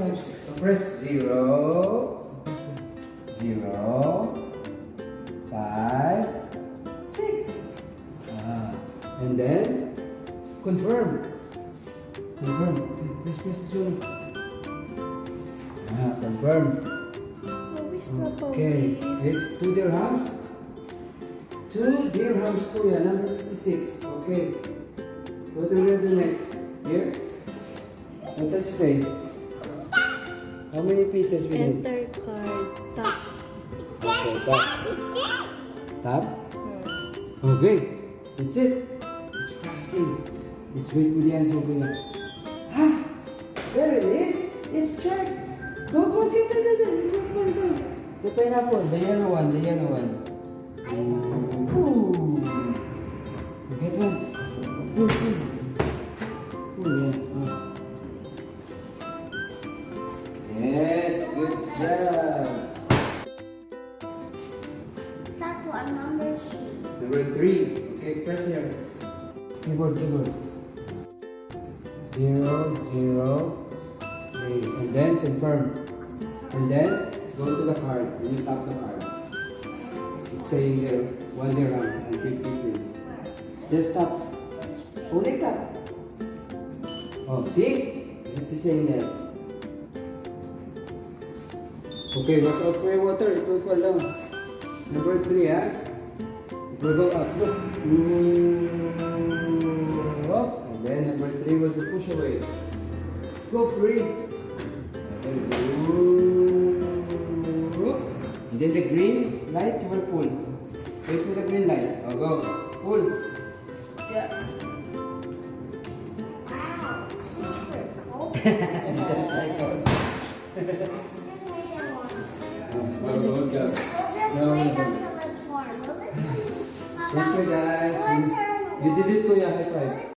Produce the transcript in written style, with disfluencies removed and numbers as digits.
5, 6. So press 0, 0, 5, 6. And then confirm. Confirm. Okay, press this one. Confirm. Pawis na Okay, pawis. it's 2 dirhams. 2 dirhams, kuya, number 56. Okay. What are we going to do next? Here? What does it say? How many pieces we need? Enter card. Tap. Okay, tap. Tap? Okay. That's it. It's processing. Let's wait for the answer, kuya. Ah! There it is. It's checked. Go, get the pineapple, the yellow one, the yellow one. Ooh. Get one. Pull. Yeah. Yes, good job. That's what number sheet. Number 3. Okay, press here. Keyboard. 0, 0, 3. And then confirm. And then go to the card. And you tap the card. It's saying there 1 dirham and 50 please. Just tap. Only tap. Oh, see? It's saying there. Okay, watch out for your water. It will fall down. Number 3, huh? It will go up. Look. Up. And then number 3 will be push away. Go free. And then the green light you will pull. Wait for the green light. Oh, go. Pull. Yeah. Wow, super cool. Good job. We'll just wait until it's warm. Will it? Thank you guys. We'll turn You did it, Kuya. High five.